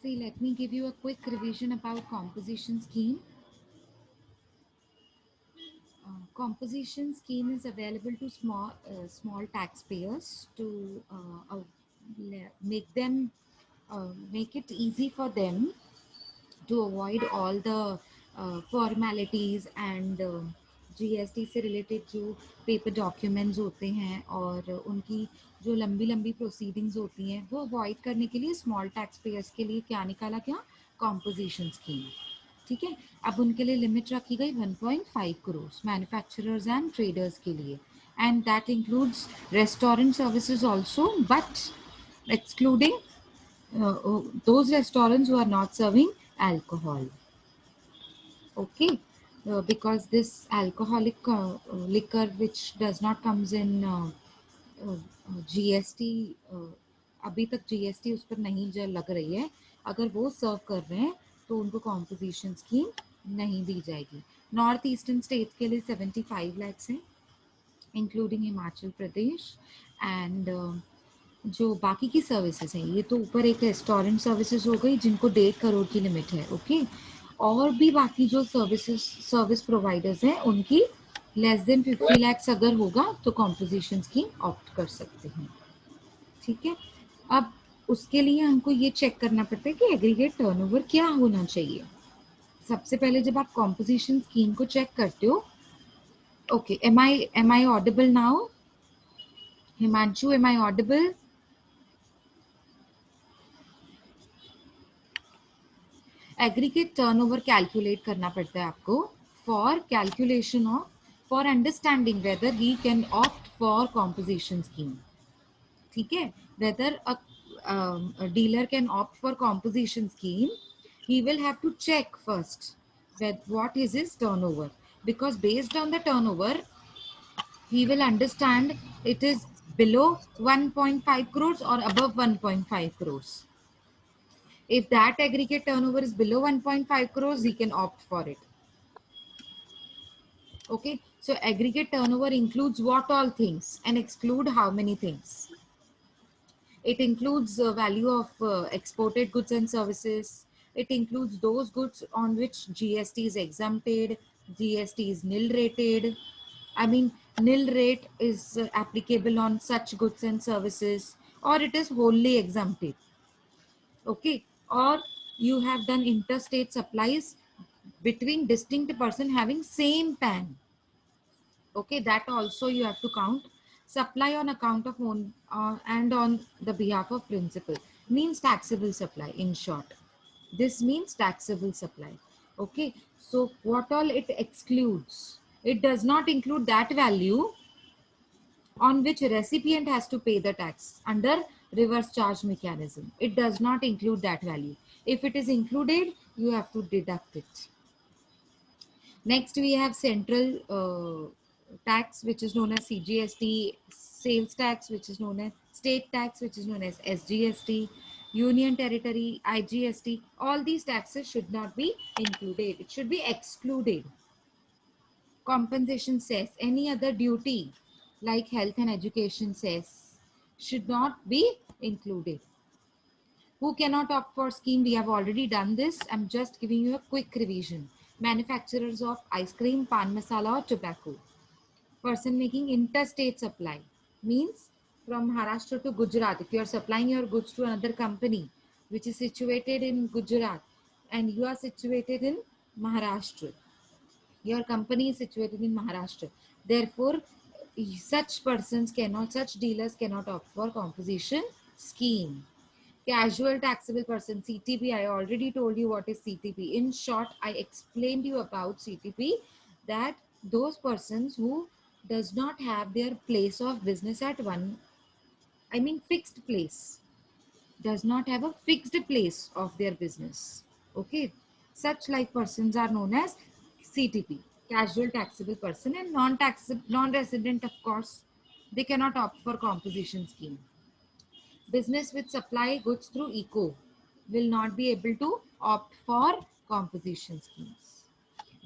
See, let me give you a quick revision about composition scheme. Composition scheme is available to small taxpayers to make them make it easy for them to avoid all the formalities and GST से related जो paper documents होते हैं और उनकी जो लंबी लंबी proceedings होती हैं वो अवॉइड करने के लिए स्मॉल टैक्स पेयर्स के लिए क्या निकाला गया कॉम्पोजिशन स्कीम ठीक है अब उनके लिए लिमिट रखी गई 1.5 करोड़ मैन्युफैक्चरर्स एंड ट्रेडर्स के लिए and that includes restaurant services also but excluding those restaurants who are not serving alcohol. Okay, because this alcoholic liquor which does not comes in GST, अभी तक GST उस पर नहीं जो लग रही है अगर वो सर्व कर रहे हैं तो उनको कॉम्पोजिशन स्कीम नहीं दी जाएगी नॉर्थ ईस्टर्न स्टेट्स के लिए 75 lakhs है इंक्लूडिंग हिमाचल प्रदेश एंड जो बाकी की सर्विसेज हैं ये तो ऊपर एक रेस्टोरेंट सर्विसेज हो गई जिनको 1.5 करोड़ की लिमिट है ओके और भी बाकी जो सर्विस प्रोवाइडर्स हैं उनकी लेस देन 50 lakhs अगर होगा तो कॉम्पोजिशन स्कीम ऑप्ट कर सकते हैं ठीक है अब उसके लिए हमको ये चेक करना पड़ता है कि एग्रीगेट टर्नओवर क्या होना चाहिए सबसे पहले जब आप कॉम्पोजिशन स्कीम को चेक करते हो okay am I audible now Himanshu am I audible aggregate turnover calculate करना पड़ता है आपको for calculation of for understanding whether he can opt for composition scheme ठीक है whether a dealer can opt for composition scheme he will have to check first that what is his turnover because based on the turnover he will understand it is below 1.5 crores or above 1.5 crores. If that aggregate turnover is below 1.5 crores, he can opt for it. Okay, so aggregate turnover includes what all things and exclude how many things. It includes the value of exported goods and services. It includes those goods on which GST is exempted, GST is nil rated. I mean, nil rate is applicable on such goods and services, or it is wholly exempted. Okay, or you have done interstate supplies between distinct person having same PAN. Okay, that also you have to count. Supply on account of own and on the behalf of principal means taxable supply in short. This means taxable supply. Okay, so what all it excludes? It does not include that value on which recipient has to pay the tax under reverse charge mechanism. It does not include that value. If it is included, you have to deduct it. Next, we have central tax, which is known as CGST, sales tax, which is known as state tax, which is known as SGST, union territory, IGST. All these taxes should not be included. It should be excluded. Compensation cess, any other duty like health and education cess should not be included. Who cannot opt for scheme? We have already done this. I'm just giving you a quick revision. Manufacturers of ice cream, pan masala or tobacco. Person making interstate supply means from Maharashtra to Gujarat. If you are supplying your goods to another company which is situated in Gujarat and you are situated in Maharashtra, your company is situated in Maharashtra. Therefore, such persons cannot, such dealers cannot opt for composition scheme. Casual taxable person, CTP, I already told you what is CTP. In short, I explained you about CTP that those persons who does not have their place of business at one, I mean fixed place, does not have a fixed place of their business. Okay, such like persons are known as CTP, casual taxable person, and non-resident, of course, they cannot opt for composition scheme. Business which supply goods through eco will not be able to opt for composition schemes.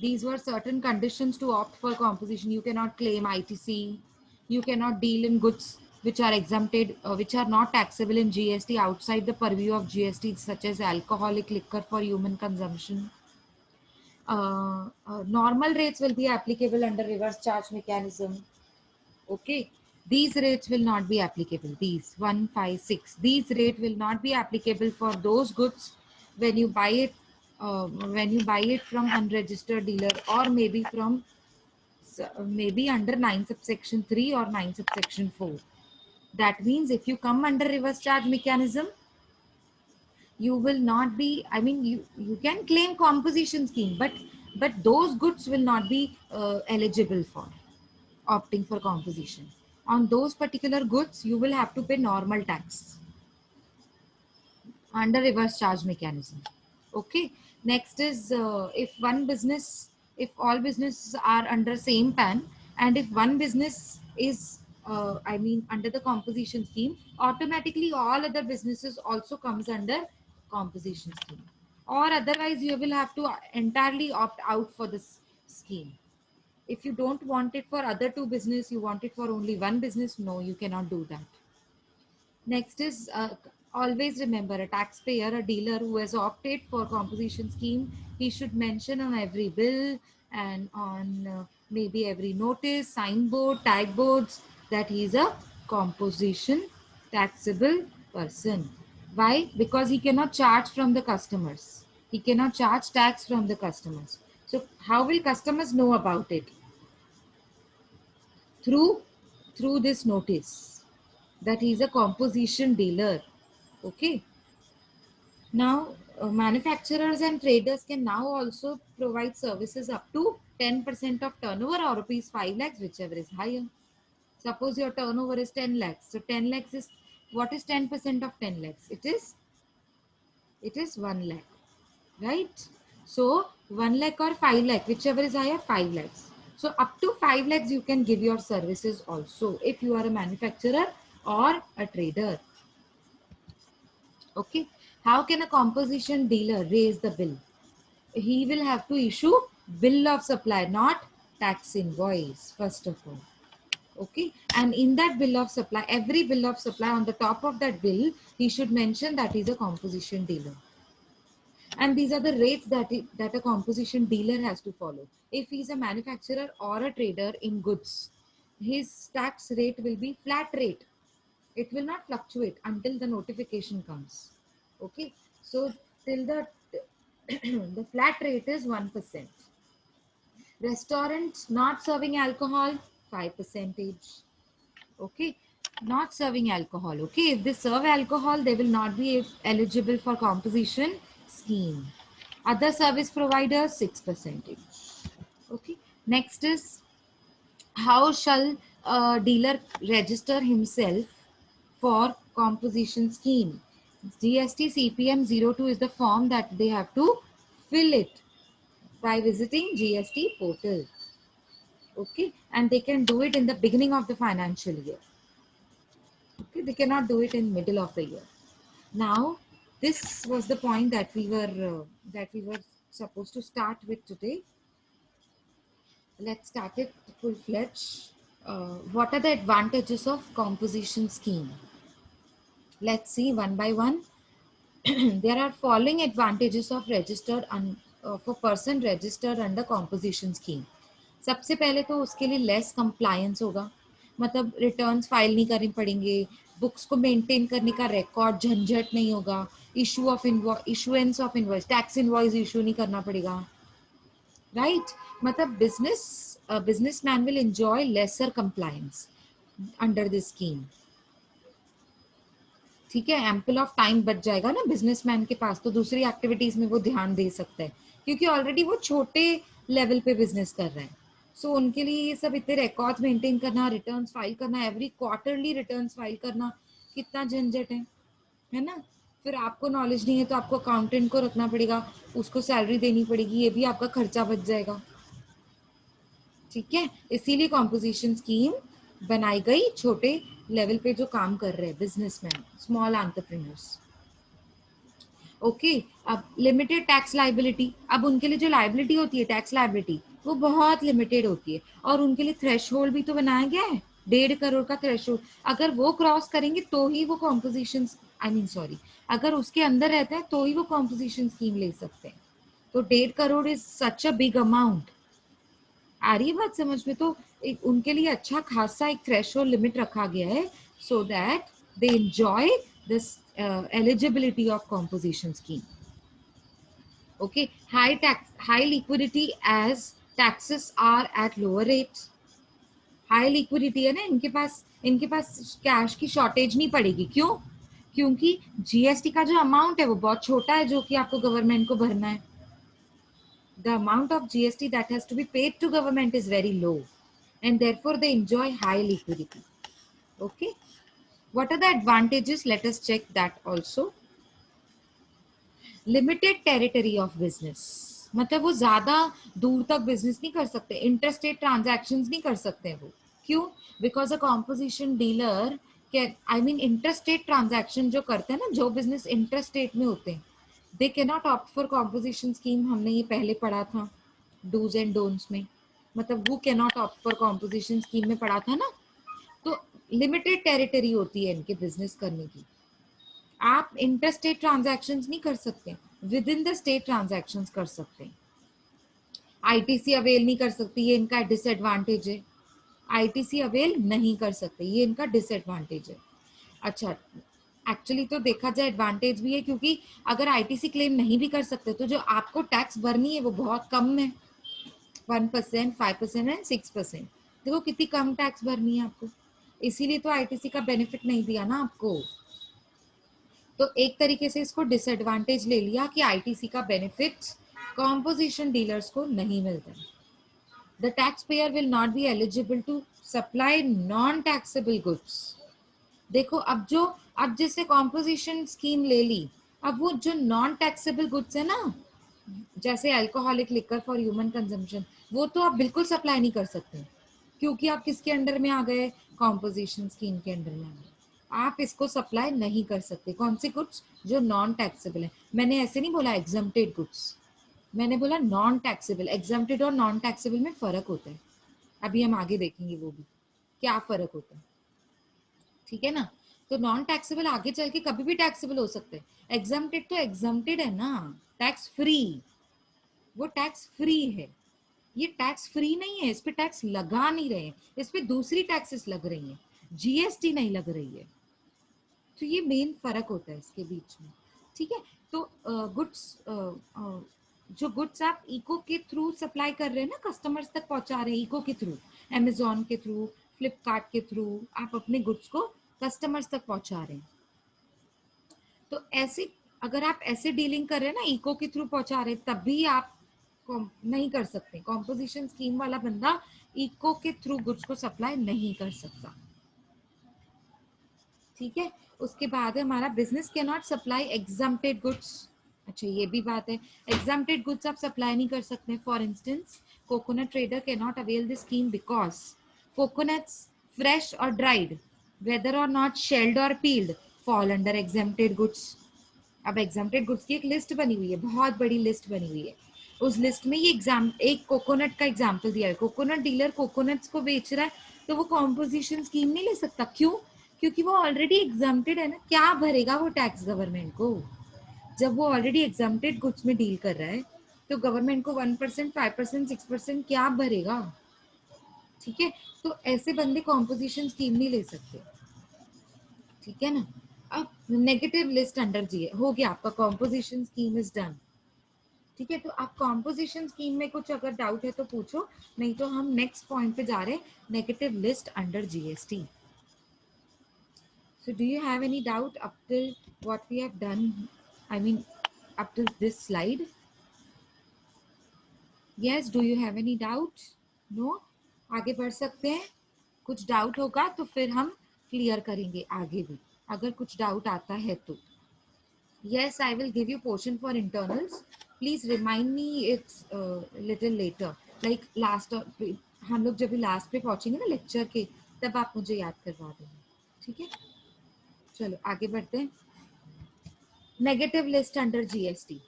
These were certain conditions to opt for composition. You cannot claim ITC, you cannot deal in goods which are exempted, which are not taxable in GST outside the purview of GST, such as alcoholic liquor for human consumption. Normal rates will be applicable under reverse charge mechanism. Okay, these rates will not be applicable. These 156, these rate will not be applicable for those goods when you buy it, from unregistered dealer, or maybe from maybe under 9 subsection 3 or 9 subsection 4. That means if you come under reverse charge mechanism, you will not be, I mean, you can claim composition scheme, but those goods will not be eligible for opting for composition. On those particular goods, you will have to pay normal tax under reverse charge mechanism. Okay. Next is if all businesses are under same PAN, and if one business is, under the composition scheme, automatically all other businesses also comes under composition scheme. Or otherwise, you will have to entirely opt out for this scheme. If you don't want it for other two business, you want it for only one business, no, you cannot do that. Next is, always remember, a taxpayer, a dealer who has opted for composition scheme, he should mention on every bill and on maybe every notice, signboard, tag boards, that he is a composition taxable person. Why? Because he cannot charge from the customers. He cannot charge tax from the customers. So how will customers know about it? Through this notice that he is a composition dealer. Okay. Now, manufacturers and traders can now also provide services up to 10% of turnover or rupees 5 lakhs, whichever is higher. Suppose your turnover is 10 lakhs. So 10 lakhs is, what is 10% of 10 lakhs? It is 1 lakh, right? So 1 lakh or 5 lakh, whichever is higher, 5 lakhs. So up to 5 lakhs you can give your services also if you are a manufacturer or a trader. Okay. How can a composition dealer raise the bill? He will have to issue bill of supply, not tax invoice, first of all. Okay. And in that bill of supply, every bill of supply, on the top of that bill, he should mention that he's a composition dealer. And these are the rates that a composition dealer has to follow. If he's a manufacturer or a trader in goods, his tax rate will be flat rate. It will not fluctuate until the notification comes. Okay. So till the the flat rate is 1%. Restaurants not serving alcohol, 5%. Okay. Not serving alcohol. Okay. If they serve alcohol, they will not be eligible for composition scheme. Other service providers, 6%. Okay. Next is, how shall a dealer register himself for composition scheme? GST CPM 02 is the form that they have to fill it by visiting GST portal. Okay. And they can do it in the beginning of the financial year. Okay. They cannot do it in middle of the year. Now, this was the point that we were supposed to start with today. Let's start it full-fledged. What are the advantages of composition scheme? Let's see one by one. There are following advantages of registered for person registered under composition scheme. सबसे पहले तो उसके लिए less compliance होगा, मतलब returns file नहीं करनी पड़ेंगे, बुक्स को मेंटेन करने का रिकॉर्ड झंझट नहीं होगा, issuance of invoice, tax invoice issue नहीं करना पड़ेगा, राइट? मतलब businessman will enjoy lesser compliance under this scheme. ठीक है, एम्पल ऑफ टाइम बच जाएगा ना बिजनेसमैन के पास, तो दूसरी एक्टिविटीज में वो ध्यान दे सकता है, क्योंकि ऑलरेडी वो छोटे लेवल पे बिजनेस कर रहे हैं. सो उनके लिए ये सब इतने रिकॉर्ड्स मेंटेन करना, रिटर्न्स फाइल करना, एवरी क्वार्टरली रिटर्न्स फाइल करना, कितना झंझट है ना? फिर आपको नॉलेज नहीं है तो आपको अकाउंटेंट को रखना पड़ेगा, उसको सैलरी देनी पड़ेगी, ये भी आपका खर्चा बच जाएगा. ठीक है, इसीलिए कॉम्पोजिशन स्कीम बनाई गई छोटे लेवल पे जो काम कर रहे हैं बिजनेसमैन, स्मॉल एंटरप्रेन्योर्स. ओके. अब लिमिटेड टैक्स लाइबिलिटी, अब उनके लिए जो लाइबिलिटी होती है, टैक्स लाइबिलिटी, वो बहुत लिमिटेड होती है, और उनके लिए थ्रेशोल्ड भी तो बनाया गया है. 1.5 करोड़ का थ्रेशोल्ड, अगर वो क्रॉस करेंगे तो ही वो कॉम्पोजिशन, आई मीन सॉरी, अगर उसके अंदर रहते हैं तो ही वो कॉम्पोजिशन स्कीम ले सकते हैं। तो 1.5 crore is such a big amount. आ रही है बात समझ में? तो उनके लिए अच्छा खासा एक थ्रेशोल्ड लिमिट रखा गया है, so that they enjoy this eligibility of composition scheme. Okay, high tax, high liquidity as taxes are at lower rate. High liquidity है ना, इनके पास कैश की शॉर्टेज नहीं पड़ेगी। क्यों? क्योंकि जीएसटी का जो अमाउंट है वो बहुत छोटा है जो कि आपको गवर्नमेंट को भरना है। The amount of GST that has to be paid to government is very low, and therefore they enjoy high liquidity. Okay, what are the advantages? Let us check that also. Limited territory of business, मतलब वो ज्यादा दूर तक business नहीं कर सकते, interstate transactions नहीं कर सकते वो। क्यों? Because a composition dealer can, I mean interstate transaction जो करते हैं ना, जो बिजनेस इंटरस्टेट में होते हैं, they can not opt for composition scheme. हमने ये पहले पढ़ा था डूज एंड डोंट्स में, मतलब वो can not opt for composition scheme में पढ़ा था ना। तो लिमिटेड टेरिटरी होती है इनके बिजनेस करने की। आप इंटरस्टेट ट्रांजैक्शंस नहीं कर सकते, with in the state transactions कर सकते हैं। आईटीसी अवेल नहीं कर सकती, ये इनका डिसएडवांटेज है। आईटीसी अवेल नहीं कर सकते, ये इनका डिसएडवांटेज है। अच्छा, एक्चुअली तो देखा जाए एडवांटेज भी है, क्योंकि अगर आईटीसी क्लेम नहीं भी कर सकते तो जो आपको टैक्स भरनी है वो बहुत कम है, 1%, 5% एंड 6%। देखो कितनी कम टैक्स भरनी है आपको, इसीलिए तो आईटीसी का बेनिफिट नहीं दिया ना आपको। तो एक तरीके से इसको डिसएडवांटेज ले लिया कि आईटीसी का बेनिफिट कॉम्पोजिशन डीलर्स को नहीं मिलता। The tax payer will not be eligible to supply non taxable goods. देखो अब जैसे कॉम्पोजिशन स्कीम ले ली, अब वो जो नॉन टैक्सेबल गुड्स है ना, जैसे alcoholic liquor for human consumption, वो तो आप बिल्कुल सप्लाई नहीं कर सकते, क्योंकि आप किसके अंडर में आ गए? कॉम्पोजिशन स्कीम के अंडर में आ गए। आप इसको सप्लाई नहीं कर सकते। कौन सी गुड्स? जो नॉन टैक्सेबल है। मैंने ऐसे नहीं बोला एग्जम्प्टेड गुड्स, मैंने बोला नॉन टैक्सेबल। एग्जम्प्टेड और नॉन टैक्सेबल में फर्क होता है, अभी हम आगे देखेंगे वो भी क्या फर्क होता है। ठीक है ना? तो नॉन टैक्सेबल आगे चल के कभी भी टैक्सेबल हो सकते हैं। एग्जम्प्टेड तो एग्जम्प्टेड है ना, टैक्स फ्री, वो टैक्स फ्री है। ये टैक्स फ्री नहीं है, इस पे टैक्स लगा नहीं रहे हैं, इस पे दूसरी टैक्सेस लग रही हैं, जीएसटी नहीं लग रही है। तो ये मेन फर्क होता है इसके बीच में। ठीक है? तो गुड्स, जो गुड्स आप इको के थ्रू सप्लाई कर रहे हैं ना, कस्टमर्स तक पहुंचा रहे हैं इको के थ्रू, अमेजोन के थ्रू, फ्लिपकार्ट के थ्रू, आप अपने गुड्स को कस्टमर्स तक पहुंचा रहे हैं। तो ऐसे अगर आप ऐसे डीलिंग कर रहे हैं ना, इको के थ्रू पहुंचा रहे हैं, तब भी आप नहीं कर सकते। कॉम्पोजिशन स्कीम वाला बंदा इको के थ्रू गुड्स को सप्लाई नहीं कर सकता। ठीक है? उसके बाद है हमारा business can not supply exempted goods. अच्छा, ये भी बात है, एग्जम्प्टेड गुड्स आप सप्लाई नहीं कर सकते। For instance, coconut trader can not avail this scheme because coconuts fresh और ड्राइड, वेदर और नॉट शेल्ड और peeled, fall under exempted goods. अब एग्जम्प्टेड गुड्स की एक लिस्ट बनी हुई है, बहुत बड़ी लिस्ट बनी हुई है। उस लिस्ट में ये एक कोकोनट का एग्जाम्पल दिया है। कोकोनट डीलर कोकोनट्स को बेच रहा है, तो वो कॉम्पोजिशन स्कीम नहीं ले सकता। क्यों? क्योंकि वो ऑलरेडी एग्जम्प्टेड है ना, क्या भरेगा वो टैक्स गवर्नमेंट को? जब वो ऑलरेडी एग्जम्प्टेड गुड्स में डील कर रहा है, तो गवर्नमेंट को 1%, 5%, 6% क्या भरेगा? ठीक है? तो ऐसे बंदे कॉम्पोजिशन स्कीम नहीं ले सकते। ठीक है ना? अब नेगेटिव लिस्ट अंडर जी हो गया आपका, कॉम्पोजिशन स्कीम इज डन। ठीक है? तो आप कॉम्पोजिशन स्कीम में कुछ अगर डाउट है तो पूछो, नहीं तो हम नेक्स्ट पॉइंट पे जा रहे हैं, negative list under GST. So do you have any doubt up till what we have done? I mean, up to this slide? Yes, do you have any doubt? No? आगे बढ़ सकते हैं? कुछ doubt होगा तो फिर हम क्लियर करेंगे आगे भी, अगर कुछ डाउट आता है तो। Yes, I will give you portion for internals. Please remind me it's little later. Like last, हम लोग जब भी लास्ट पे पहुंचेंगे ना लेक्चर के, तब आप मुझे याद करवा देंगे। ठीक है? चलो आगे बढ़ते हैं। Negative list under GST.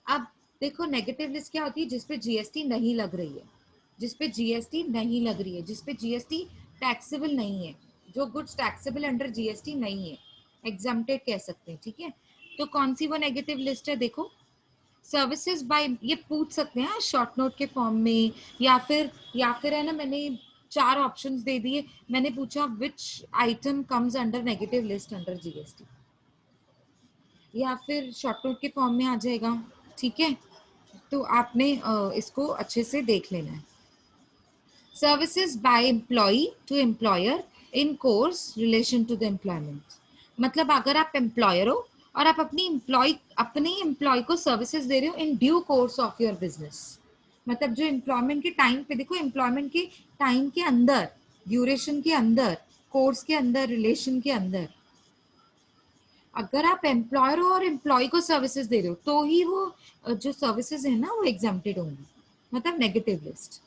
अब देखो नेगेटिव लिस्ट क्या होती है? जिसपे जीएसटी नहीं लग रही है, जिसपे जीएसटी नहीं लग रही है, जिसपे जीएसटी टैक्सेबल नहीं है, जो गुड्स टैक्सेबल अंडर जीएसटी नहीं है, एग्जम्प्टेड कह सकते हैं, ठीक है। तो कौन सी वो नेगेटिव लिस्ट है, देखो सर्विसेज बाय, ये पूछ सकते हैं शॉर्ट नोट के फॉर्म में, या फिर है ना, मैंने 4 ऑप्शंस दे दिए, मैंने पूछा विच item comes under negative list under GST, या फिर शॉर्ट नोट के फॉर्म में आ जाएगा, ठीक है। तो आपने इसको अच्छे से देख लेना है। Services by employee to employer in course relation to the employment, मतलब अगर आप एम्प्लॉयर हो और आप अपने एम्प्लॉय को सर्विसेज दे रहे हो in due course of your business, मतलब जो एम्प्लॉयमेंट के टाइम पे, देखो एम्प्लॉयमेंट के टाइम के अंदर, ड्यूरेशन के अंदर, कोर्स के अंदर, रिलेशन के अंदर, अगर आप एम्प्लॉयर हो और एम्प्लॉय को सर्विसेज दे रहे हो तो ही वो जो सर्विसेज है ना वो एग्जम्प्टेड होंगी, मतलब नेगेटिव लिस्ट,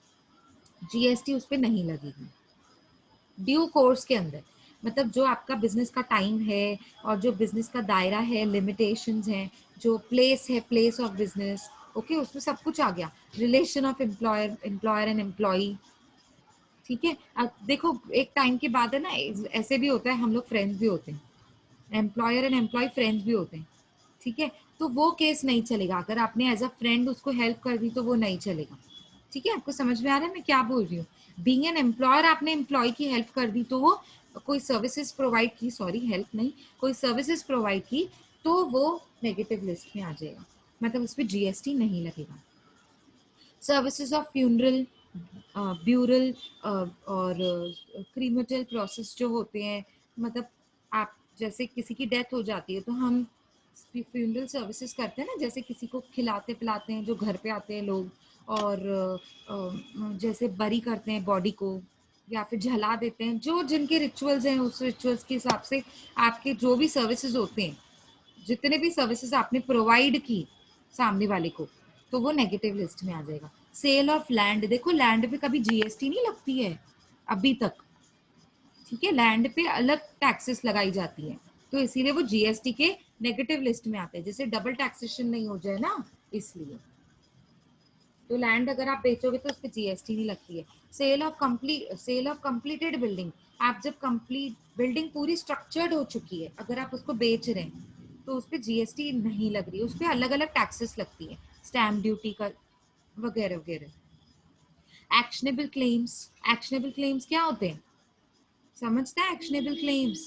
जीएसटी उस पर नहीं लगेगी। ड्यू कोर्स के अंदर मतलब जो आपका बिजनेस का टाइम है और जो बिजनेस का दायरा है, लिमिटेशंस हैं, जो प्लेस है, प्लेस ऑफ बिजनेस, ओके, उसमें सब कुछ आ गया, relation of employer and employee, ठीक है। अब देखो एक टाइम के बाद है ना, ऐसे भी होता है, हम लोग फ्रेंड्स भी होते हैं, एम्प्लॉयर एंड एम्प्लॉय फ्रेंड्स भी होते हैं, ठीक है। तो वो केस नहीं चलेगा, अगर आपने एज अ फ्रेंड उसको हेल्प कर दी तो वो नहीं चलेगा, ठीक है। आपको समझ में आ रहा है मैं क्या बोल रही हूँ। बीइंग एन एम्प्लॉयर आपने एम्प्लॉय की हेल्प कर दी तो वो कोई सर्विसेज प्रोवाइड की, सॉरी हेल्प नहीं, कोई सर्विसेज प्रोवाइड की तो वो नेगेटिव लिस्ट में आ जाएगा, मतलब उस पर जीएसटी नहीं लगेगा। सर्विसेज ऑफ फ्यूनरल, ब्यूरल और क्रीमेटल प्रोसेस जो होते हैं, मतलब आप जैसे किसी की डेथ हो जाती है तो हम फ्यूनरल सर्विसेज करते हैं ना, जैसे किसी को खिलाते पिलाते हैं, जो घर पे आते हैं लोग, और जैसे बरी करते हैं बॉडी को, या फिर जला देते हैं, जो जिनके रिचुअल्स हैं उस रिचुअल्स के हिसाब से आपके जो भी सर्विसेज होते हैं, जितने भी सर्विसेज आपने प्रोवाइड की सामने वाले को, तो वो नेगेटिव लिस्ट में आ जाएगा। सेल ऑफ लैंड, देखो लैंड पे कभी जीएसटी नहीं लगती है अभी तक, ठीक है, लैंड पे अलग टैक्सेस लगाई जाती है, तो इसीलिए वो जीएसटी के नेगेटिव लिस्ट में आते हैं, जैसे डबल टैक्सेशन नहीं हो जाए ना, इसलिए। तो लैंड अगर आप बेचोगे तो उस पर जीएसटी नहीं लगती है। सेल ऑफ कंप्लीटेड बिल्डिंग, आप जब कंप्लीट बिल्डिंग पूरी स्ट्रक्चर्ड हो चुकी है, अगर आप उसको बेच रहे हैं तो उस पर जीएसटी नहीं लग रही है, उस पर अलग अलग टैक्सेस लगती है, स्टैम्प ड्यूटी का वगैरह वगैरह। एक्शनेबल क्लेम्स क्या होते हैं, समझते हैं एक्शनेबल क्लेम्स,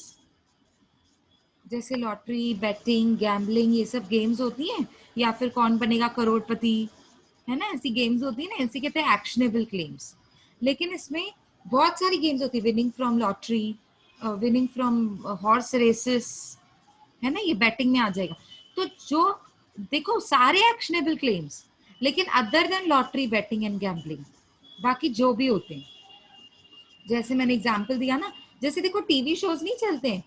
जैसे लॉटरी, बेटिंग, गैम्बलिंग, ये सब गेम्स होती हैं, या फिर कौन बनेगा करोड़पति, है ना, ऐसी गेम्स होती है ना, ऐसी कहते हैं एक्शनेबल क्लेम्स। लेकिन इसमें बहुत सारी गेम्स होती है, winning from lottery, winning from horse races, है ना, ये बैटिंग में आ जाएगा। तो जो देखो सारे एक्शनेबल क्लेम्स, लेकिन other than lottery, batting and gambling, बाकी जो भी होते हैं, जैसे मैंने एग्जांपल दिया ना, जैसे देखो टीवी शोज नहीं चलते हैं,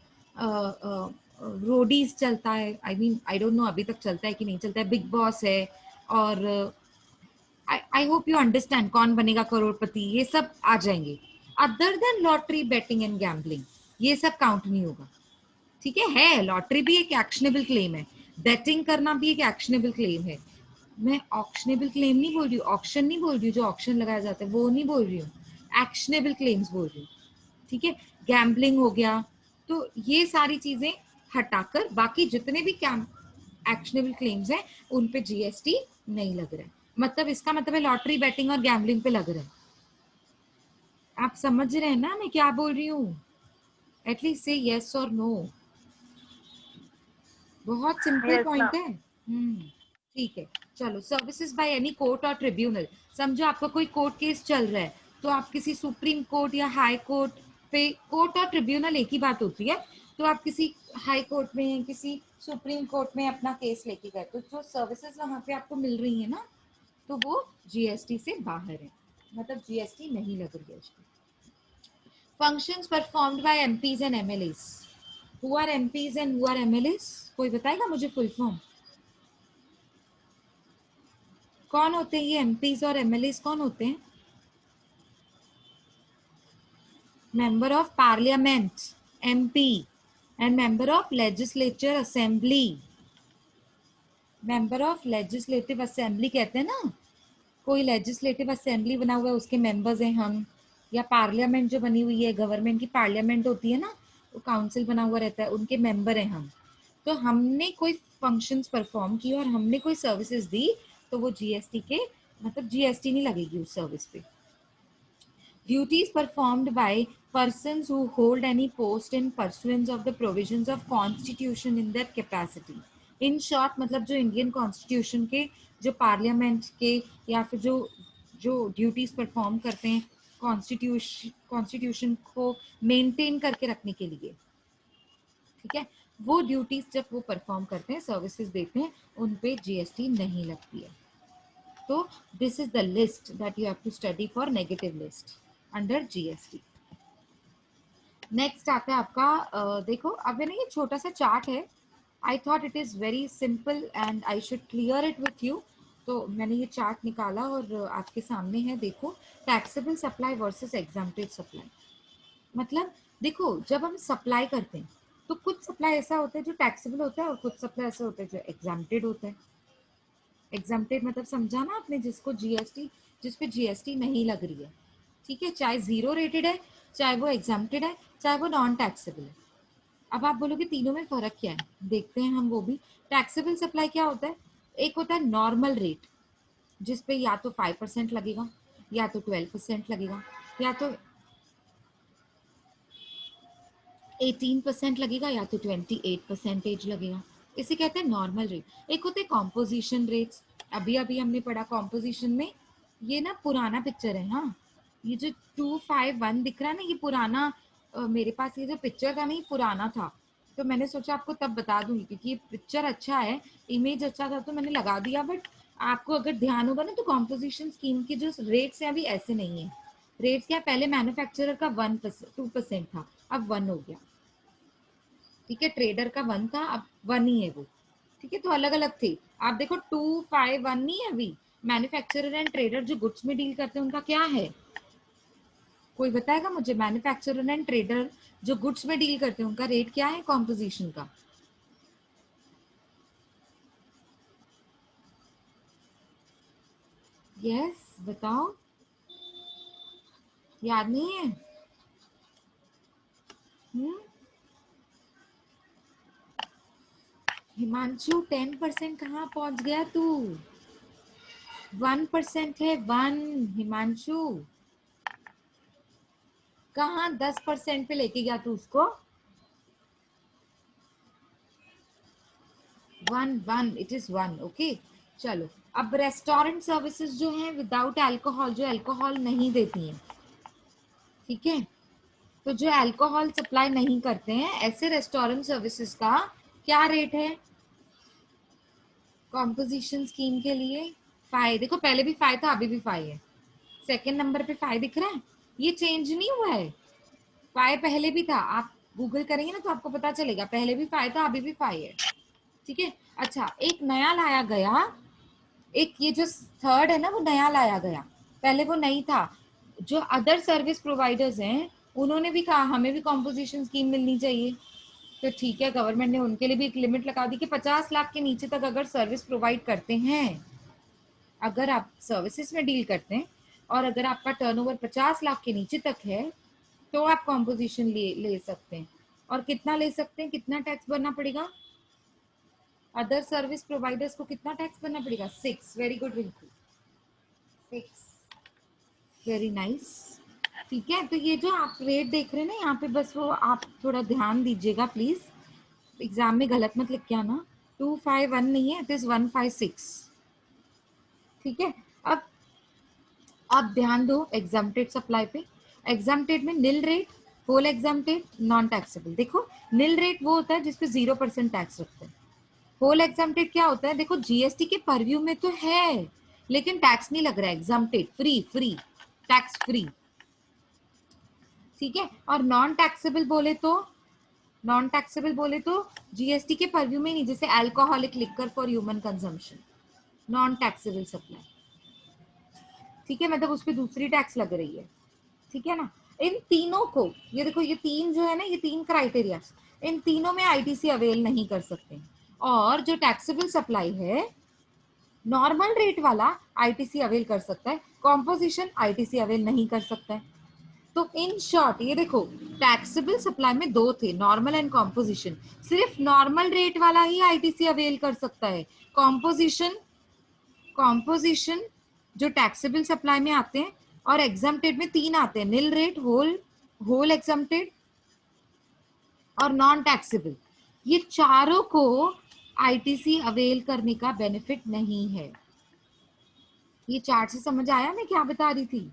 रोडीज चलता है, आई डोंट नो अभी तक चलता है कि नहीं चलता है, बिग बॉस है, और आई होप यू अंडरस्टैंड, कौन बनेगा करोड़पति, ये सब आ जाएंगे। Other than lottery, betting and gambling, ये सब काउंट नहीं होगा, ठीक है लॉटरी भी एक एक्शनेबल क्लेम है, बेटिंग करना भी एक एक्शनेबल क्लेम है, मैं ऑक्शनेबल क्लेम नहीं बोल रही हूँ, ऑक्शन नहीं बोल रही हूँ, जो ऑक्शन लगाया जाता है वो नहीं बोल रही हूँ, एक्शनेबल क्लेम्स बोल रही हूँ, ठीक है। गैम्बलिंग हो गया, तो ये सारी चीजें हटाकर बाकी जितने भी एक्शनेबल क्लेम्स हैं उन पे जीएसटी नहीं लग रहा है, मतलब इसका मतलब है लॉटरी, बैटिंग और गैम्बलिंग पे लग रहा है। आप समझ रहे हैं ना मैं क्या बोल रही हूँ, एटलीस्ट से यस और नो, बहुत सिंपल Yes, पॉइंट ma'am. है। ठीक है, चलो सर्विसेज बाय एनी कोर्ट और ट्रिब्यूनल, समझो आपका कोई कोर्ट केस चल रहा है, तो आप किसी सुप्रीम कोर्ट या हाई कोर्ट पे, कोर्ट और ट्रिब्यूनल एक ही बात होती है, तो आप किसी हाई कोर्ट में, किसी सुप्रीम कोर्ट में अपना केस लेके गए, तो जो सर्विसेज वहां पे आपको मिल रही है ना, तो वो जीएसटी से बाहर है, मतलब जीएसटी नहीं लग रही है उसको। Functions performed by MPs and MLAs, who are MPs and who are MLAs, कोई बताएगा मुझे फुल फॉर्म, कौन होते हैं ये एमपीज और एमएलएस, कौन होते हैं? Member of parliament, MP, and member of legislature assembly, member of legislative assembly कहते हैं ना, कोई लेजिस्लेटिव असेंबली बना हुआ है उसके मेंबर्स हैं हम, या पार्लियामेंट जो बनी हुई है, गवर्नमेंट की पार्लियामेंट होती है ना, वो काउंसिल बना हुआ रहता है, उनके मेंबर हैं हम। तो हमने कोई फंक्शंस परफॉर्म किए और हमने कोई सर्विसेज दी, तो वो जीएसटी के मतलब जीएसटी नहीं लगेगी उस सर्विस पे। Duties performed by persons who hold any post in pursuance of the provisions of constitution in their capacity. In short, मतलब जो इंडियन कॉन्स्टिट्यूशन के, जो पार्लियामेंट के, या फिर जो जो ड्यूटीज परफॉर्म करते हैं कॉन्स्टिट्यूशन को मेंटेन करके रखने के लिए, ठीक है, वो ड्यूटीज जब वो परफॉर्म करते हैं, सर्विसेज देते हैं, उन पे जीएसटी नहीं लगती है। तो this is the list that you have to study for negative list under GST. Next आता है आपका देखो, अब है ना ये छोटा सा चार्ट है, I thought it is very simple and I should clear it with you, तो मैंने ये चार्ट निकाला और आपके सामने है। देखो, taxable supply versus exempted supply. मतलब देखो, जब हम सप्लाई करते हैं तो कुछ सप्लाई ऐसा होता है जो टैक्सेबल होता है और कुछ सप्लाई ऐसा होता है जो एग्जाम्प्टेड होता है। एग्जाम्प्टेड मतलब समझा ना आपने, जिसको जीएसटी, जिस पे जीएसटी नहीं लग रही है, ठीक है, चाहे जीरो रेटेड है, चाहे वो एग्जाम्प्टेड है, चाहे वो नॉन टैक्सेबल है। अब आप बोलोगे तीनों में फर्क क्या है, देखते हैं हम वो भी। टैक्सेबल सप्लाई क्या होता है, एक होता है नॉर्मल रेट, जिसपे या तो 5% लगेगा, या तो 12% लगेगा, या तो 18% लगेगा, या तो 28% लगेगा। इसे कहते हैं नॉर्मल रेट। एक होते हैं कॉम्पोजिशन रेट्स, अभी अभी हमने पढ़ा कॉम्पोजिशन में, ये ना पुराना पिक्चर है। हाँ, ये जो 251 दिख रहा है ना, ये पुराना, मेरे पास ये जो पिक्चर था ना, ये पुराना था, तो मैंने सोचा आपको तब बता दूंगी, क्योंकि ये पिक्चर अच्छा है, इमेज अच्छा था, तो मैंने लगा दिया। बट आपको अगर ध्यान होगा ना, तो कॉम्पोजिशन स्कीम के जो रेट्स हैं अभी ऐसे नहीं है। रेट्स क्या, पहले मैन्युफैक्चरर का 1% 2% था, अब 1 हो गया, ठीक है, ट्रेडर का 1 था, अब 1 ही है वो, ठीक है, तो अलग अलग थे। आप देखो 251 नहीं है अभी। मैन्युफैक्चरर एंड ट्रेडर जो गुड्स में डील करते हैं, उनका क्या है, कोई बताएगा मुझे? मैन्युफैक्चरर एंड ट्रेडर जो गुड्स में डील करते हैं, उनका रेट क्या है कॉम्पोजिशन का? यस, बताओ, याद नहीं है? हम्म, हिमांशु 10% कहाँ पहुंच गया तू? 1% है, 1। हिमांशु कहाँ 10% पे लेके गया तू उसको? 1 इट इज 1, ओके। चलो, अब रेस्टोरेंट सर्विसेज जो हैं विदाउट अल्कोहल, जो अल्कोहल नहीं देती हैं, ठीक है, तो जो अल्कोहल सप्लाई नहीं करते हैं, ऐसे रेस्टोरेंट सर्विसेज का क्या रेट है कॉम्पोजिशन स्कीम के लिए? 5। देखो, पहले भी 5 था, अभी भी 5 है। सेकेंड नंबर पे 5 दिख रहा है, ये चेंज नहीं हुआ है। 5 पहले भी था, आप गूगल करेंगे ना तो आपको पता चलेगा, पहले भी 5 था, अभी भी 5 है, ठीक है। अच्छा, एक नया लाया गया, एक ये जो थर्ड है ना, वो नया लाया गया, पहले वो नहीं था। जो अदर सर्विस प्रोवाइडर्स हैं, उन्होंने भी कहा हमें भी कॉम्पोजिशन स्कीम मिलनी चाहिए, तो ठीक है, गवर्नमेंट ने उनके लिए भी एक लिमिट लगा दी कि 50 लाख के नीचे तक अगर सर्विस प्रोवाइड करते हैं, अगर आप सर्विसेज में डील करते हैं और अगर आपका टर्नओवर 50 लाख के नीचे तक है, तो आप कॉम्पोजिशन ले सकते हैं। और कितना ले सकते हैं, कितना टैक्स भरना पड़ेगा? अदर सर्विस प्रोवाइडर्स को कितना टैक्स भरना पड़ेगा? 6। Very good Rinku, 6। Very nice, ठीक है। तो ये जो आप रेट देख रहे हैं ना यहाँ पे, बस वो आप थोड़ा ध्यान दीजिएगा प्लीज, एग्जाम में गलत मत लिख के आना। 251 नहीं है, इट इज 156, ठीक है। अब आप ध्यान दो एग्जाम्प्टेड सप्लाई पे। एग्जाम्प्टेड में nil rate, whole exempted, non taxable. देखो, निल रेट वो होता है जिसपे 0% टैक्स रखते हैं। होल एग्जाम्प्टेड क्या होता है, देखो जीएसटी के परव्यू में तो है, लेकिन टैक्स नहीं लग रहा है, exempted, free free, tax free, ठीक है। और नॉन टैक्सेबल बोले तो, नॉन टैक्सेबल बोले तो जीएसटी के परव्यू में नहीं, जैसे alcoholic liquor for human consumption, non taxable supply, ठीक है, मतलब उस पर दूसरी टैक्स लग रही है, ठीक है ना। इन तीनों को, ये देखो, ये तीन जो है ना, ये तीन क्राइटेरिया, इन तीनों में आईटीसी अवेल नहीं कर सकते। और जो टैक्सेबल सप्लाई है, नॉर्मल रेट वाला आईटीसी अवेल कर सकता है, कॉम्पोजिशन आईटीसी अवेल नहीं कर सकता है, तो इन शॉर्ट ये देखो, टैक्सेबल सप्लाई में दो थे, नॉर्मल एंड कॉम्पोजिशन। सिर्फ नॉर्मल रेट वाला ही आईटीसी अवेल कर सकता है। कॉम्पोजिशन, कॉम्पोजिशन जो टैक्सेबल सप्लाई में आते हैं और एग्जम्प्टेड में तीन आते हैं, निल रेट, होल, होल एग्जम्प्टेड और नॉन टैक्सेबल। ये चारों को आईटीसी अवेल करने का बेनिफिट नहीं है। ये चार्ट से समझ आया मैं क्या बता रही थी?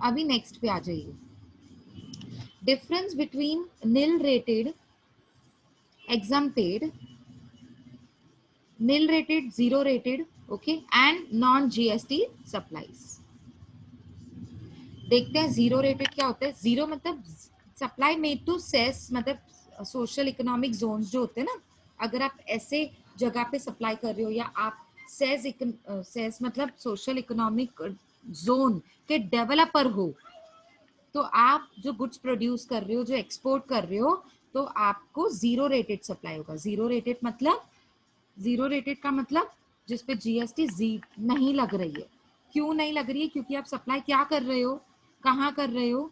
अभी नेक्स्ट पे आ जाइए। Difference between nil rated, exempted, nil rated, zero rated, okay, and non GST supplies। देखते हैं जीरो रेटेड क्या होता है। जीरो मतलब सप्लाई मेड टू सेस, मतलब सोशल इकोनॉमिक जोन्स जो होते हैं ना, अगर आप ऐसे जगह पे सप्लाई कर रहे हो या आप सेस मतलब सोशल इकोनॉमिक जोन के डेवलपर हो, तो आप जो गुड्स प्रोड्यूस कर रहे हो, जो एक्सपोर्ट कर रहे हो, तो आपको जीरो रेटेड सप्लाई होगा। जीरो रेटेड मतलब, जीरो रेटेड का मतलब जिसपे जीएसटी नहीं लग रही है। क्यों नहीं लग रही है? क्योंकि आप सप्लाई क्या कर रहे हो, कहाँ कर रहे हो?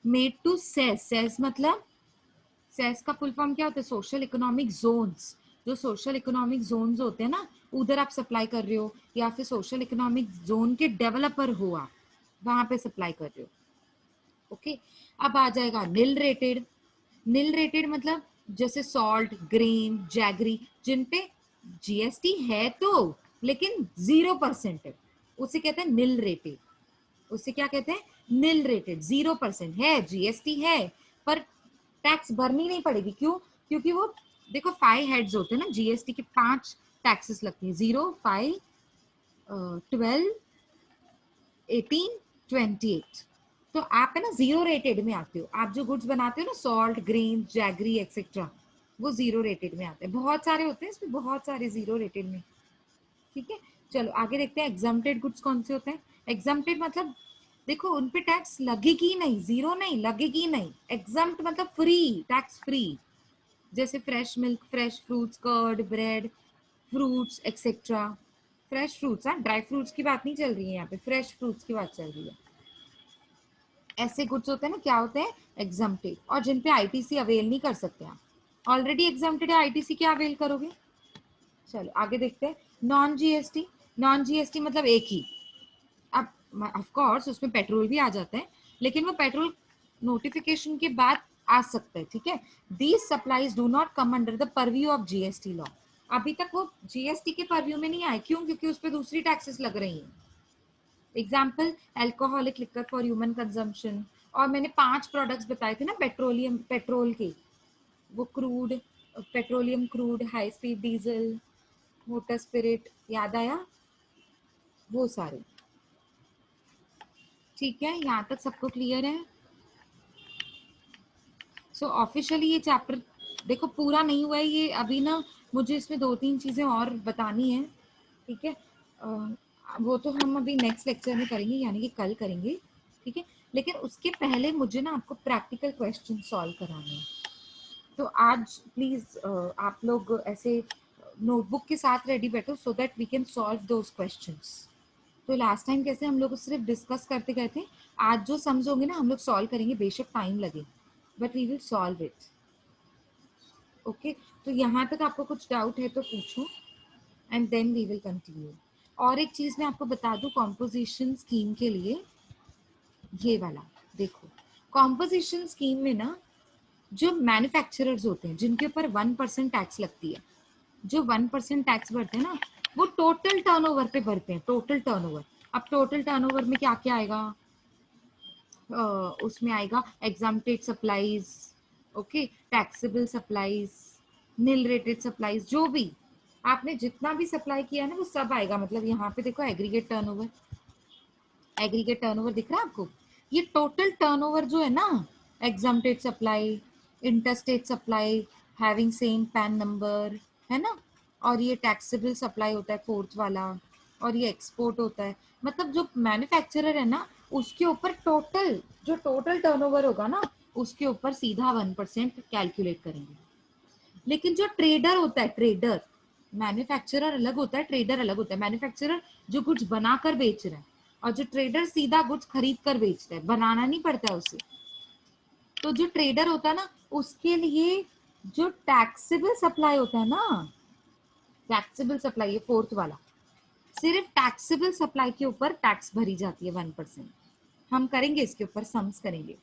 Made to SEZ. सेस मतलब, सेस का फुल फॉर्म क्या होता है? Social economic zones. जो सोशल इकोनॉमिक जोन्स होते हैं ना, उधर आप सप्लाई कर रहे हो, या फिर सोशल इकोनॉमिक जोन के डेवलपर हो आप, वहां पे सप्लाई कर रहे हो। ओके, अब आ जाएगा निल रेटेड। निल रेटेड मतलब जैसे सॉल्ट, ग्रेन, जैगरी, जिन पे जीएसटी है तो लेकिन 0% है, उसे कहते हैं निल रेटेड। उसे क्या कहते हैं? निल रेटेड। 0% है, जीएसटी है, पर टैक्स भरनी नहीं पड़ेगी। क्यों? क्योंकि वो देखो 5 हेड्स होते हैं ना जीएसटी के, 5 टैक्सेस लगती है, 0, 5, 12, 18, 28। तो आप है ना जीरो रेटेड में आते हो। आप जो गुड्स बनाते हो ना, सॉल्ट, ग्रेन, जैगरी एक्सेट्रा, वो जीरो रेटेड में आते हैं। बहुत सारे होते हैं इसमें, बहुत सारे जीरो रेटेड में। ठीक है, चलो आगे देखते हैं एग्जम्प्टेड गुड्स कौन से होते हैं। एग्जम्प्टेड मतलब देखो उन पे टैक्स लगेगी नहीं, जीरो नहीं, लगेगी नहीं। एग्जम्प्ट मतलब फ्री, टैक्स फ्री। जैसे fresh milk, fresh fruits, curd, bread, fruits etcetera. Fresh fruits, हाँ, ड्राई फ्रूट्स की बात नहीं चल रही है यहाँ पे, फ्रेश फ्रूट्स की बात चल रही है। ऐसे गुड्स होते हैं ना, क्या होते हैं? एग्जम्प्टेड, और जिन पे आईटीसी अवेल नहीं कर सकते आप। ऑलरेडी एग्जम्प्टेड है, आईटीसी क्या अवेल करोगे? चलो आगे देखते हैं नॉन जीएसटी। नॉन जीएसटी मतलब एक ही, अब ऑफ कोर्स उसमें पेट्रोल भी आ जाता है, लेकिन वो पेट्रोल नोटिफिकेशन के बाद आ सकता है। ठीक है, these supplies do not come under the purview of GST law. अभी तक वो जीएसटी के परव्यू में नहीं आए। क्यों? क्योंकि उस पर दूसरी टैक्सेस लग रही हैं। Example, alcoholic liquor for human consumption. और मैंने 5 प्रोडक्ट्स बताए थे ना पेट्रोलियम, पेट्रोल के, वो crude, petroleum crude, high speed diesel, motor spirit, याद आया? वो सारे। ठीक है, यहाँ तक सबको क्लियर है? सो ऑफिशियली ये चैप्टर देखो पूरा नहीं हुआ है ये अभी ना, मुझे इसमें 2-3 चीजें और बतानी है। ठीक है, वो तो हम अभी नेक्स्ट लेक्चर में करेंगे, यानी कि कल करेंगे। ठीक है, लेकिन उसके पहले मुझे ना आपको प्रैक्टिकल क्वेश्चन सॉल्व कराने हैं। तो आज प्लीज आप लोग ऐसे नोटबुक के साथ रेडी बैठो, so that we can solve those questions. तो लास्ट टाइम कैसे हम लोग सिर्फ डिस्कस करते गए थे, आज जो समझोगे ना हम लोग सॉल्व करेंगे, बेशक टाइम लगे, but we will solve it. Okay, तो यहाँ तक आपको कुछ डाउट है तो पूछो, and then we will continue. और एक चीज मैं आपको बता दूं कॉम्पोजिशन स्कीम के लिए, ये वाला देखो। कॉम्पोजिशन स्कीम में ना जो मैन्युफैक्चरर्स होते हैं जिनके ऊपर 1% टैक्स लगती है, जो 1% टैक्स भरते हैं ना, वो टोटल टर्नओवर पे भरते हैं, टोटल टर्नओवर। अब टोटल टर्नओवर में क्या क्या आएगा? उसमें आएगा exempted supplies, okay, taxable supplies, निल रेटेड सप्लाईज, जो भी आपने जितना भी सप्लाई किया है ना वो सब आएगा। मतलब यहाँ पे देखो एग्रीगेट टर्नओवर, एग्रीगेट टर्नओवर दिख रहा है आपको? ये टोटल टर्नओवर जो है ना, exempted supply, interstate supply having same pan number, है ना, और ये टैक्सेबल सप्लाई होता है 4th वाला, और ये एक्सपोर्ट होता है। मतलब जो मैन्युफैक्चरर है ना, उसके ऊपर टोटल, जो टोटल टर्नओवर होगा ना, उसके ऊपर सीधा 1% कैलकुलेट करेंगे। लेकिन जो ट्रेडर होता है, ट्रेडर, मैन्युफैक्चरर अलग होता है, ट्रेडर अलग होता है। मैन्युफैक्चरर जो गुड्स बनाकर बेच रहा है, और जो ट्रेडर सीधा गुड्स खरीद कर बेचता है, बनाना नहीं पड़ता है उसे। तो जो ट्रेडर होता है ना, उसके लिए जो टैक्सेबल सप्लाई होता है ना, टैक्सेबल सप्लाई है फोर्थ वाला, सिर्फ टैक्सेबल सप्लाई के ऊपर टैक्स भरी जाती है 1%। हम करेंगे इसके ऊपर सम्स करेंगे,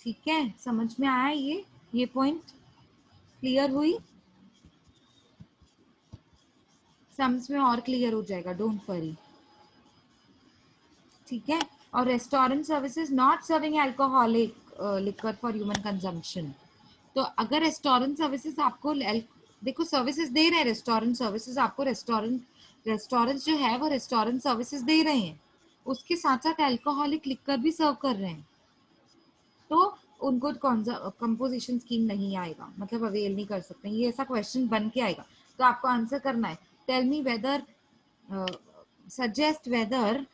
ठीक है? समझ में आया ये पॉइंट क्लियर हुई? सम्स में और क्लियर हो जाएगा, डोंट वरी, ठीक है? और restaurant services not serving alcoholic liquor for human consumption. तो अगर रेस्टोरेंट सर्विसेज आपको देखो सर्विसेज दे रहे हैं, रेस्टोरेंट सर्विसेज आपको, रेस्टोरेंट जो है वो रेस्टोरेंट सर्विसेज दे रहे हैं, उसके साथ साथ अल्कोहलिक लिक्वर भी सर्व कर रहे हैं, तो उनको कंपोजिशन स्कीम नहीं आएगा, मतलब अवेल नहीं कर सकते। ये ऐसा क्वेश्चन बन के आएगा, तो आपको आंसर करना है, tell me whether, suggest whether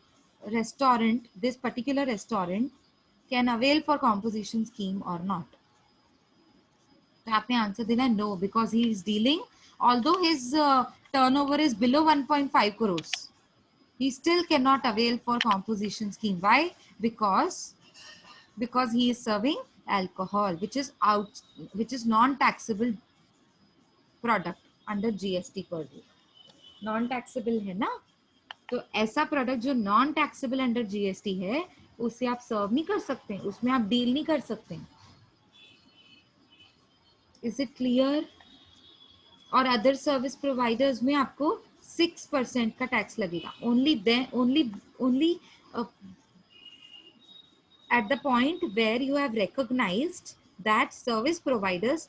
this particular restaurant can avail for composition scheme or not. तो आपने आंसर देना है no, because he is dealing, although his turnover is below 1.5 crores, he still cannot avail for composition scheme. Why? Because he is serving alcohol, which is non-taxable product under GST purview. Non-taxable है ना, तो ऐसा product जो non taxable under GST है, उसे आप सर्व नहीं कर सकते, उसमें आप डील नहीं कर सकते। Is it clear? और अदर सर्विस प्रोवाइडर्स में आपको 6% का टैक्स लगेगा, only at the point where you have recognized that service providers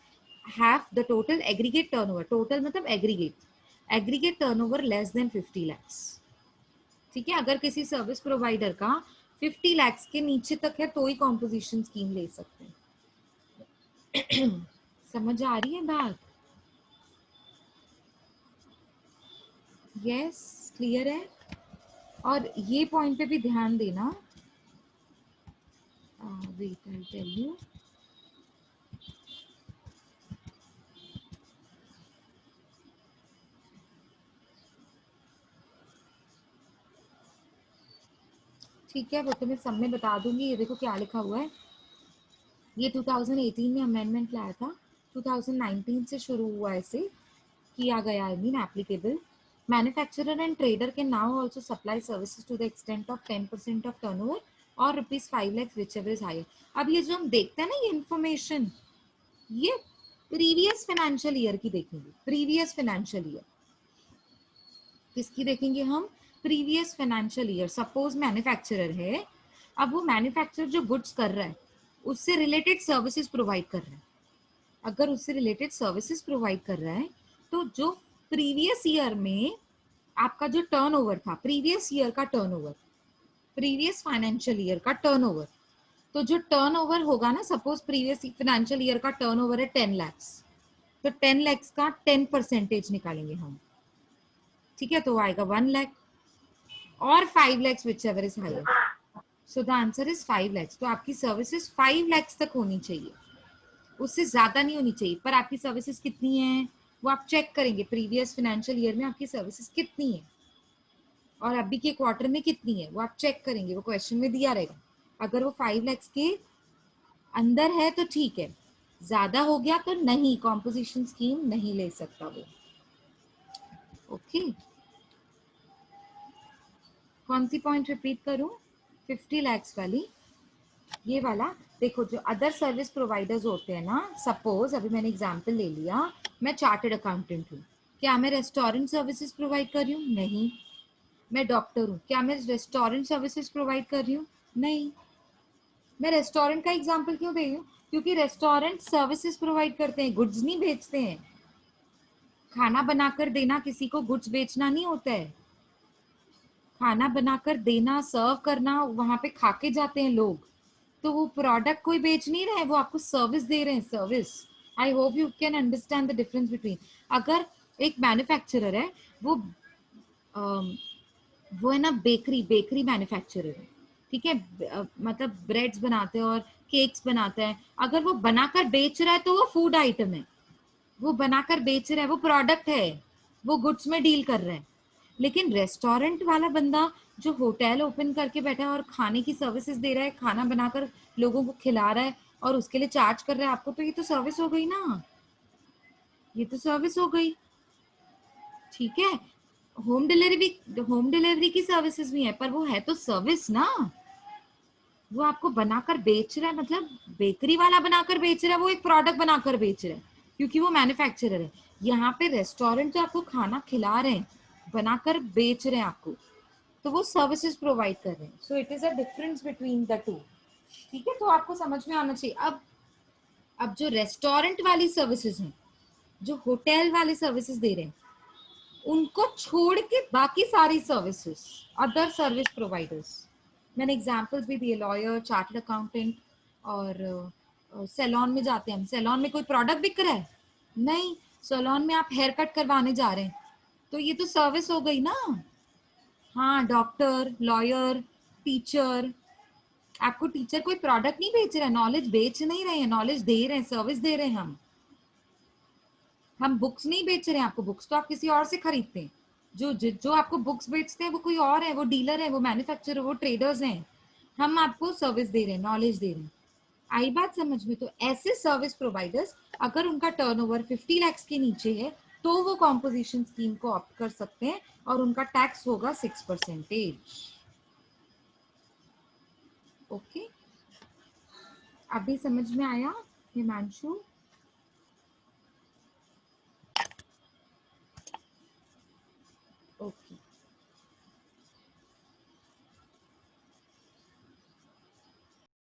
have the total aggregate turnover, total मतलब aggregate turnover less than 50 lakhs, ठीक है? अगर किसी सर्विस प्रोवाइडर का 50 lakhs के नीचे तक है तो ही कॉम्पोजिशन स्कीम ले सकते हैं। समझ आ रही है बात? यस, क्लियर है? और ये पॉइंट पे भी ध्यान देना, वेट आई टेल यू, ठीक है? वो तो मैं सब में बता दूंगी। ये देखो क्या लिखा हुआ है, ये 2018 में अमेंडमेंट लाया था, 2019 से शुरू हुआ, ऐसे किया गया, I mean applicable. Manufacturer and trader can now also supply services to the extent of 10% of turnover और ₹5 लाख व्हिचएवर इज हायर। अब ये जो हम देखते हैं ना, ये इंफॉर्मेशन, ये प्रीवियस फाइनेंशियल ईयर की देखेंगे, प्रीवियस फाइनेंशियल ईयर किसकी देखेंगे हम? Previous financial year. Suppose manufacturer है, अब वो मैन्युफैक्चरर जो गुड्स कर रहा है उससे रिलेटेड सर्विसेज प्रोवाइड कर रहा है। अगर उससे रिलेटेड सर्विसेज प्रोवाइड कर रहा है, तो जो प्रीवियस ईयर में आपका जो टर्नओवर था, प्रीवियस ईयर का टर्नओवर, प्रीवियस फाइनेंशियल ईयर का टर्नओवर, तो जो टर्नओवर होगा ना, सपोज प्रीवियस फाइनेंशियल ईयर का टर्नओवर है 10 lakhs, तो 10 lakhs का 10% निकालेंगे हम, ठीक है? तो आएगा 1 lakh और 5 lakhs whichever is higher. So the answer is 5 lakhs. तो आपकी सर्विसेज 5 lakhs तक होनी चाहिए, उससे ज्यादा नहीं होनी चाहिए। पर आपकी सर्विसेज कितनी है वो आप चेक करेंगे, प्रीवियस फाइनेंशियल ईयर में आपकी सर्विसेज कितनी है और अभी के क्वार्टर में कितनी है, वो आप चेक करेंगे, वो क्वेश्चन में दिया रहेगा। अगर वो 5 lakhs के अंदर है तो ठीक है, ज्यादा हो गया तो नहीं, कॉम्पोजिशन स्कीम नहीं ले सकता वो। ओके, कौन सी पॉइंट रिपीट करूं? 50 lakhs वाली, ये वाला। देखो, जो अदर सर्विस प्रोवाइडर्स होते हैं ना, सपोज अभी मैंने एग्जांपल ले लिया, मैं चार्टर्ड अकाउंटेंट हूँ, क्या मैं रेस्टोरेंट सर्विसेज प्रोवाइड कर रही हूँ? नहीं। मैं डॉक्टर हूँ, क्या मैं रेस्टोरेंट सर्विसेज प्रोवाइड कर रही हूँ? नहीं। मैं रेस्टोरेंट का एग्जांपल क्यों दे रही हूँ? क्योंकि रेस्टोरेंट सर्विसेज प्रोवाइड करते हैं, गुड्स नहीं बेचते हैं। खाना बनाकर देना किसी को गुड्स बेचना नहीं होता है। खाना बनाकर देना, सर्व करना, वहां पे खा के जाते हैं लोग, तो वो प्रोडक्ट कोई बेच नहीं रहे, वो आपको सर्विस दे रहे हैं, service. I hope you can understand the difference between. अगर एक मैन्युफैक्चरर है, वो है ना बेकरी मैन्युफैक्चरर है, ठीक है? मतलब ब्रेड्स बनाते हैं और केक्स बनाते हैं। अगर वो बनाकर बेच रहा है तो वो फूड आइटम है, वो बनाकर बेच रहा है, वो प्रोडक्ट है, वो गुड्स में डील कर रहा है। लेकिन रेस्टोरेंट वाला बंदा जो होटल ओपन करके बैठा है और खाने की सर्विसेज दे रहा है, खाना बनाकर लोगों को खिला रहा है और उसके लिए चार्ज कर रहा है आपको, तो ये तो सर्विस हो गई ना, ये तो सर्विस हो गई। ठीक है, होम डिलीवरी की सर्विसेज भी है, पर वो है तो सर्विस ना। वो आपको बनाकर बेच रहा है, मतलब बेकरी वाला बनाकर बेच रहा है, वो एक प्रोडक्ट बनाकर बेच रहा है क्योंकि वो मैन्युफैक्चरर है। यहाँ पे रेस्टोरेंट जो आपको खाना खिला रहे हैं, बनाकर बेच रहे हैं आपको, तो वो सर्विसेज प्रोवाइड कर रहे हैं। So it is a difference between the two. ठीक है, तो आपको समझ में आना चाहिए। अब जो रेस्टोरेंट वाली सर्विसेज हैं, जो होटल वाले सर्विसेज दे रहे हैं, उनको छोड़ के बाकी सारी सर्विसेज, अदर सर्विस प्रोवाइडर्स, मैंने एग्जांपल्स भी दिए, लॉयर, चार्टर्ड अकाउंटेंट, और सैलून में जाते हैं हम, सैलून में कोई प्रोडक्ट बिक रहा है? नहीं। सैलून में आप हेयर कट करवाने जा रहे हैं, तो ये तो सर्विस हो गई ना। हाँ, डॉक्टर, लॉयर, टीचर, आपको टीचर कोई प्रोडक्ट नहीं बेच रहा है, नॉलेज बेच नहीं रहे हैं, नॉलेज दे रहे हैं, सर्विस दे रहे हैं हम बुक्स नहीं बेच रहे हैं आपको, बुक्स तो आप किसी और से खरीदते हैं। जो आपको बुक्स बेचते हैं वो कोई और है, वो डीलर है, वो मैन्युफैक्चरर, वो ट्रेडर्स हैं। हम आपको सर्विस दे रहे हैं, नॉलेज दे रहे हैं। आई बात समझ में? तो ऐसे सर्विस प्रोवाइडर्स, अगर उनका टर्नओवर 50 लाख के नीचे है, तो वो कॉम्पोजिशन स्कीम को ऑप्ट कर सकते हैं और उनका टैक्स होगा 6%। ओके, अभी समझ में आया हिमांशु? ओके।